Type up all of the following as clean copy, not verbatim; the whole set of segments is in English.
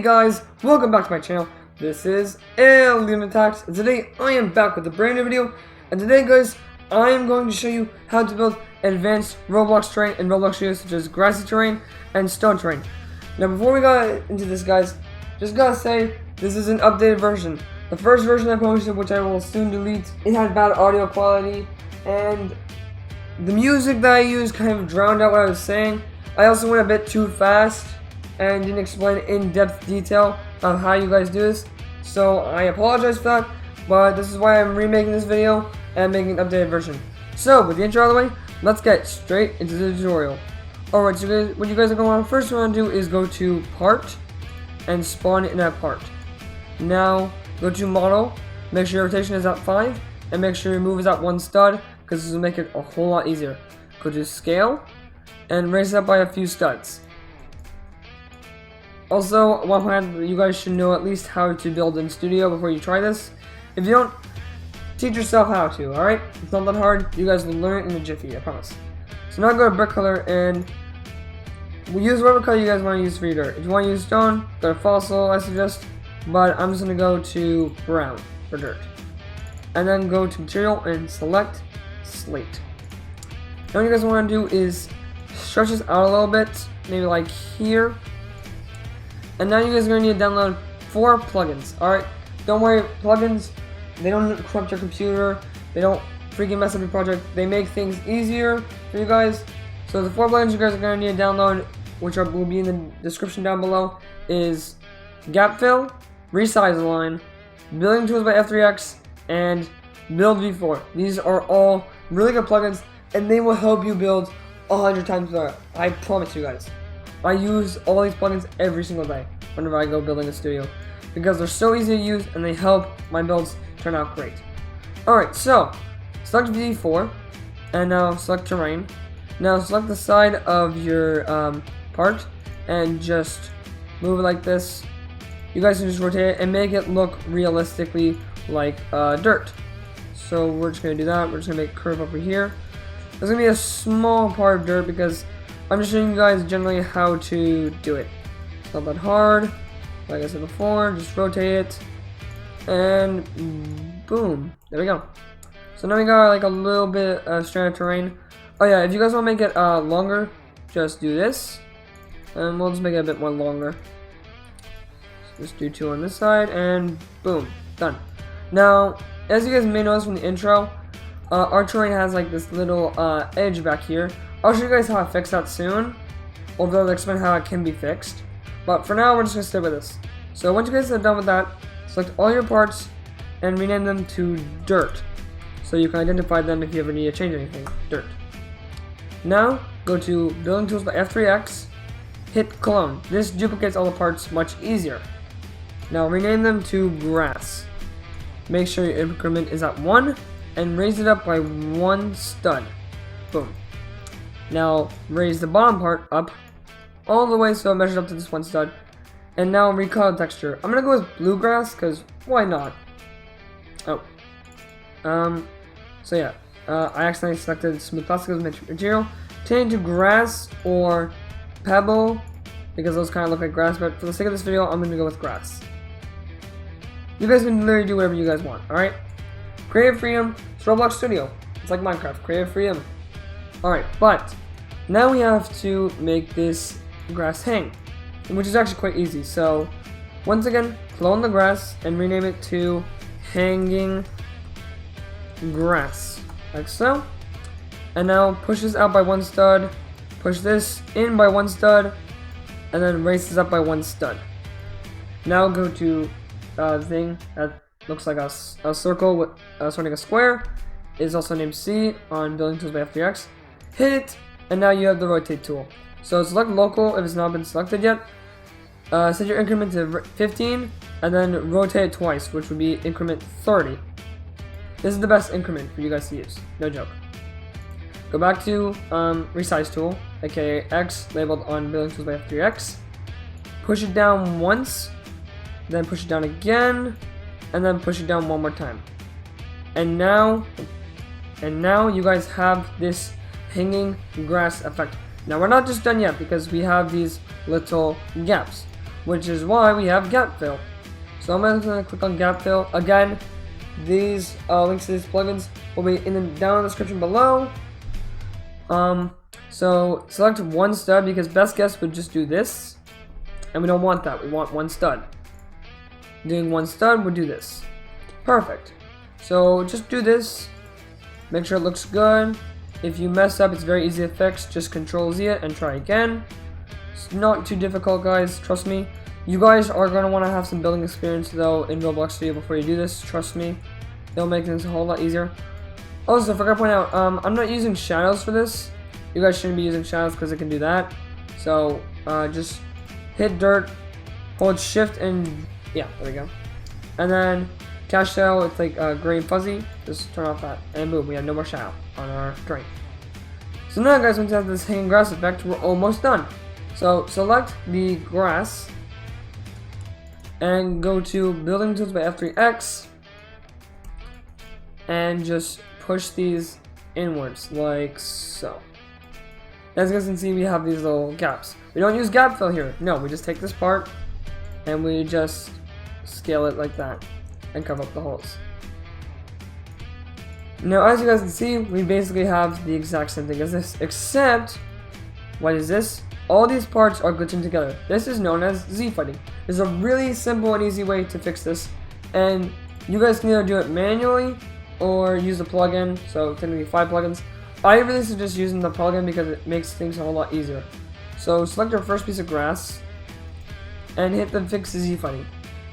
Hey guys, welcome back to my channel. This is Alien Attacks, and today I am back with a brand new video. And today guys, I am going to show you how to build advanced Roblox terrain and Roblox studios such as grassy terrain and stone terrain. Now before we go into this guys, just gotta say, this is an updated version. The first version I posted, which I will soon delete, it had bad audio quality, and the music that I used kind of drowned out what I was saying. I also went a bit too fast and didn't explain in-depth detail of how you guys do this, so I apologize for that, but this is why I'm remaking this video and making an updated version. So with the intro out of the way, let's get straight into the tutorial. Alright, so guys, what you guys are going to first want to do is go to part and spawn in that part. Now go to model, make sure your rotation is at 5 and make sure your move is at 1 stud, because this will make it a whole lot easier. Go to scale and raise it up by a few studs. Also, one point, you guys should know at least how to build in Studio before you try this. If you don't, teach yourself how to, alright? It's not that hard, you guys will learn it in a jiffy, I promise. So now go to brick color and we'll use whatever color you guys want to use for your dirt. If you want to use stone, go to fossil, I suggest, but I'm just going to go to brown for dirt. And then go to material and select slate. Now what you guys want to do is stretch this out a little bit, maybe like here. And now you guys are going to need to download 4 plugins, alright? Don't worry, plugins, they don't corrupt your computer, they don't freaking mess up your project, they make things easier for you guys. So the 4 plugins you guys are going to need to download, which will be in the description down below, is Gap Fill, Resize Align, Building Tools by F3X, and Build V4. These are all really good plugins, and they will help you build 100 times better. I promise you guys. I use all these plugins every single day whenever I go building a studio, because they're so easy to use and they help my builds turn out great. Alright, so select V4 and now select terrain. Now select the side of your part and just move it like this. You guys can just rotate it and make it look realistically like dirt. So we're just going to do that. We're just going to make a curve over here. There's going to be a small part of dirt because I'm just showing you guys generally how to do it. It's not that hard. Like I said before, just rotate it. And boom. There we go. So now we got like a little bit of strand of terrain. Oh yeah, if you guys want to make it longer, just do this. And we'll just make it a bit more longer. So just do 2 on this side and boom. Done. Now, as you guys may notice from the intro, our terrain has like this little edge back here. I'll show you guys how I fix that soon, although I'll explain how it can be fixed. But for now, we're just going to stay with this. So once you guys are done with that, select all your parts and rename them to dirt, so you can identify them if you ever need to change anything. Dirt. Now, go to Building Tools by F3X, hit clone. This duplicates all the parts much easier. Now rename them to grass. Make sure your increment is at 1 and raise it up by 1 stud. Boom. Now raise the bottom part up all the way so it measures up to this 1 stud. And now recolor texture. I'm gonna go with bluegrass because why not? Oh. So yeah. I accidentally selected smooth plastic as material. Change to grass or pebble because those kind of look like grass, but for the sake of this video, I'm gonna go with grass. You guys can literally do whatever you guys want, alright? Creative freedom, it's Roblox Studio. It's like Minecraft, creative freedom. Alright, but now we have to make this grass hang, which is actually quite easy. So once again, clone the grass and rename it to hanging grass, like so. And now push this out by 1 stud, push this in by 1 stud, and then raise this up by 1 stud. Now go to thing that looks like a circle with surrounding a square. Is also named C on Building Tools by F3X. Hit it, and now you have the rotate tool. So select local if it's not been selected yet. Set your increment to 15, and then rotate it twice, which would be increment 30. This is the best increment for you guys to use, no joke. Go back to resize tool, aka X, labeled on Building Tools by F3X. Push it down once, then push it down again, and then push it down 1 more time. And now you guys have this hanging grass effect. Now we're not just done yet because we have these little gaps. which is why we have gap fill. So I'm going to click on gap fill. Again, these links to these plugins will be down in the description below. So select one stud because best guess would just do this, and we don't want that. We want one stud. Doing one stud would do this. Perfect. So just do this. Make sure it looks good. If you mess up, it's very easy to fix. Just Control Z it and try again. It's not too difficult, guys. Trust me. You guys are going to want to have some building experience, though, in Roblox Studio before you do this. Trust me. It'll make things a whole lot easier. Also, I forgot to point out, I'm not using shadows for this. You guys shouldn't be using shadows because it can do that. So, just hit dirt, hold shift, and yeah, there we go. And then, cache shadow, it's like gray and fuzzy. Just turn off that, and boom, we have no more shadow on our terrain. So now, guys, once you have this hanging grass effect, we're almost done. So, select the grass, and go to Building Tools by F3X, and just push these inwards, like so. As you guys can see, we have these little gaps. We don't use gap fill here. No, we just take this part, and we just scale it like that, and cover up the holes. Now, as you guys can see, we basically have the exact same thing as this, except, what is this? All these parts are glitching together. This is known as Z-fighting. There's a really simple and easy way to fix this, and you guys can either do it manually or use a plugin. So technically 5 plugins. I really suggest using the plugin because it makes things a whole lot easier. So select your first piece of grass and hit the fix the Z-fighting.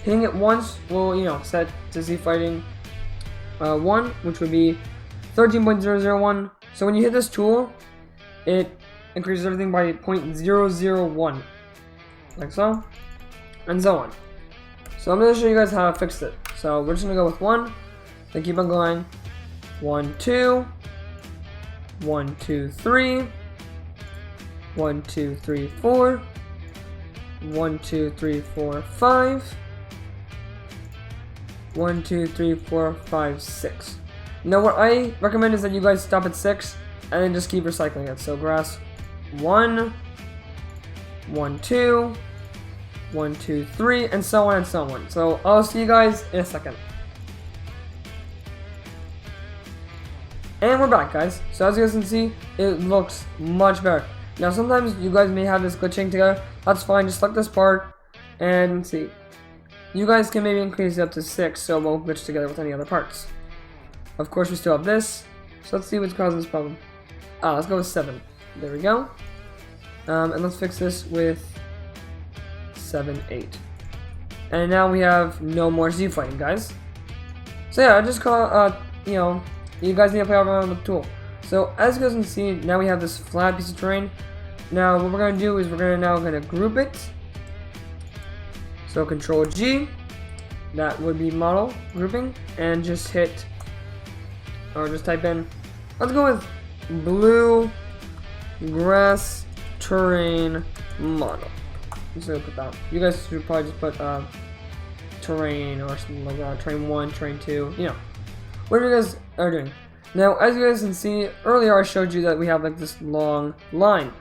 Hitting it once will, set to Z-fighting 1, which would be 13.001. So when you hit this tool, it increases everything by 0.001, like so, and so on. So I'm going to show you guys how to fix it. So we're just going to go with 1, then keep on going, 1, 2, 1, 2, 3, 1, 2, 3, 4, 1, 2, 3, 4, 5, 1, 2, 3, 4, 5, 6. Now what I recommend is that you guys stop at 6 and then just keep recycling it. So grass 1, 1, 2, 1, 2, 3, and so on and so on. So I'll see you guys in a second. And we're back, guys. So as you guys can see, it looks much better. Now sometimes you guys may have this glitching together. That's fine. Just select this part and see. You guys can maybe increase it up to 6 so it won't glitch together with any other parts. Of course, we still have this. So let's see what's causing this problem. Let's go with 7. There we go. And let's fix this with 7, 8. And now we have no more Z-fighting, guys. So yeah, I just call, you guys need to play around with the tool. So as you guys can see, now we have this flat piece of terrain. Now what we're going to do is we're now going to group it. So Control G, that would be model grouping, and just hit, or just type in, let's go with blue grass terrain model. I'm just gonna put that. You guys should probably just put terrain or something like that. Terrain 1, terrain 2, whatever you guys are doing. Now, as you guys can see, earlier I showed you that we have like this long line.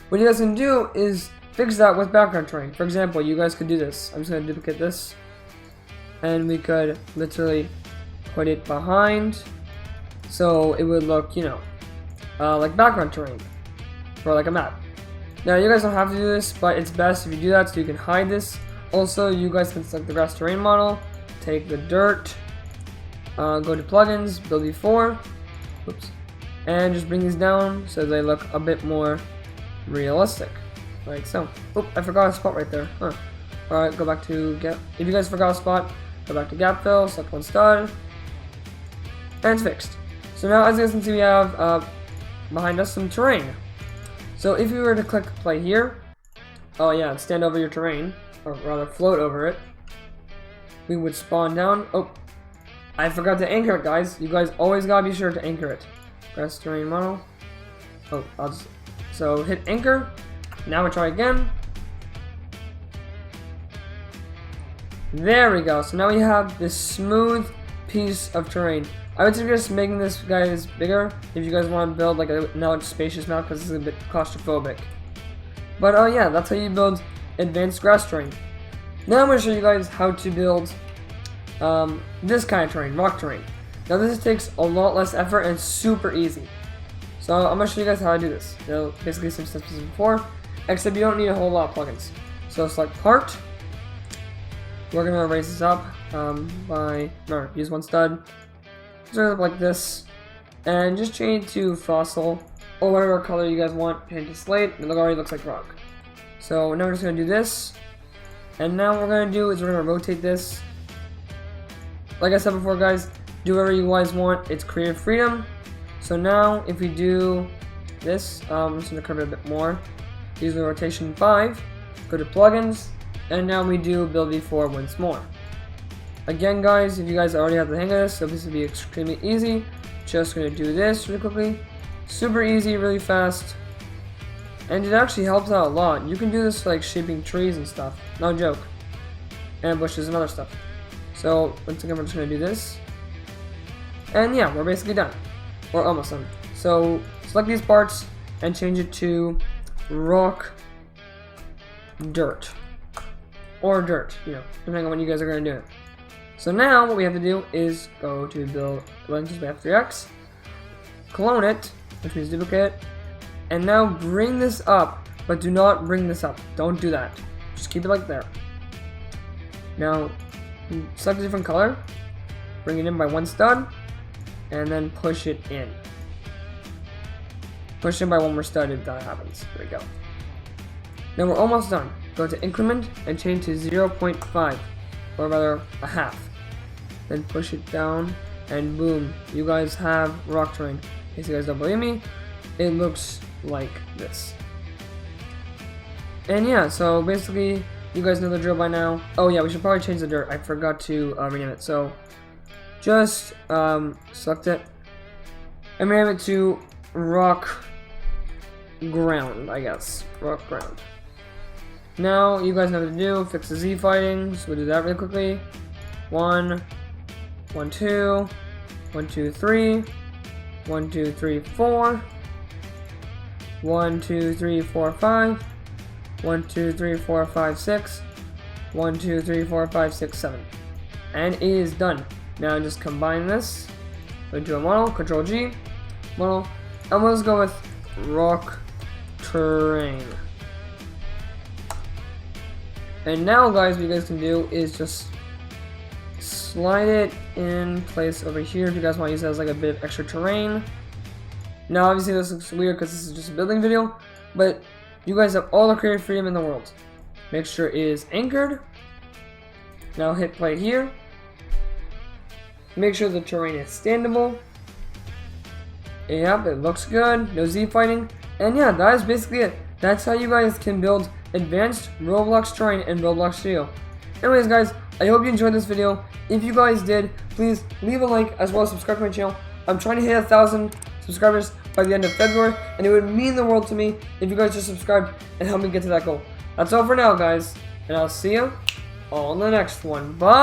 What you guys can do is fix that with background terrain. For example, you guys could do this. I'm just gonna duplicate this, and we could literally put it behind, so it would look, like background terrain for like a map. Now you guys don't have to do this, but it's best if you do that so you can hide this. Also, you guys can select the grass terrain model, take the dirt, go to plugins, build v4, oops, and just bring these down so they look a bit more realistic, like so. Oop, I forgot a spot right there. Alright, go back to gap. If you guys forgot a spot, go back to gap fill, select one stud, and it's fixed. So now, as you guys can see, we have behind us some terrain. So if you were to click play here, and stand over your terrain, or rather float over it, we would spawn down. Oh, I forgot to anchor it, guys. You guys always gotta be sure to anchor it. Grass terrain model. So hit anchor. Now we try again. There we go. So now we have this smooth piece of terrain. I would suggest making this guys bigger if you guys want to build like a large spacious map, because this is a bit claustrophobic. But yeah, that's how you build advanced grass terrain. Now I'm going to show you guys how to build this kind of terrain, rock terrain. Now this takes a lot less effort and super easy. So I'm going to show you guys how to do this. Basically some steps as before, except you don't need a whole lot of plugins. So select part. We're going to raise this up use one stud. Sort of like this. And just change to fossil or whatever color you guys want. Change to slate, and it already looks like rock. So now we're just going to do this. And now what we're going to do is we're going to rotate this. Like I said before, guys, do whatever you guys want. It's creative freedom. So now if we do this, I'm just going to curve it a bit more. Use the rotation 5. Go to plugins. And now we do build before once more. Again, guys, if you guys already have the hang of this, so this will be extremely easy. Just going to do this really quickly. Super easy, really fast. And it actually helps out a lot. You can do this for like shaping trees and stuff. No joke. And bushes and other stuff. So once again, we're just going to do this. And yeah, we're basically done. We're almost done. So select these parts and change it to rock dirt. Or dirt, depending on when you guys are going to do it. So now what we have to do is go to build lenses by F3X, clone it, which means duplicate, and now bring this up, but do not bring this up. Don't do that. Just keep it like there. Now select a different color, bring it in by one stud, and then push it in. Push it by one more stud if that happens. There we go. Now we're almost done. Go to increment and change to 0.5, or rather a half. Then push it down, and boom, you guys have rock terrain. In case you guys don't believe me, it looks like this. And yeah, so basically, you guys know the drill by now. Oh yeah, we should probably change the dirt. I forgot to rename it. So just select it and rename it to rock ground, I guess. Rock ground. Now you guys know what to do. Fix the Z fighting. So we'll do that really quickly. 1, 1, 2, 1, 2, 3, 1, 2, 3, 4, 1, 2, 3, 4, 5, 1, 2, 3, 4, 5, 6, 1, 2, 3, 4, 5, 6, 7. And it is done. Now just combine this. Go to a model, Control G, model, and let's go with rock terrain. And now, guys, what you guys can do is just slide it in place over here if you guys want to use it as like a bit of extra terrain. Now, obviously, this looks weird because this is just a building video, but you guys have all the creative freedom in the world. Make sure it is anchored. Now hit play here. Make sure the terrain is standable. Yep, it looks good. No Z fighting. And yeah, that is basically it. That's how you guys can build advanced Roblox terrain in Roblox Studio. Anyways, guys, I hope you enjoyed this video. If you guys did, please leave a like as well as subscribe to my channel. I'm trying to hit 1,000 subscribers by the end of February, and it would mean the world to me if you guys just subscribed and help me get to that goal. That's all for now, guys, and I'll see you on the next one. Bye!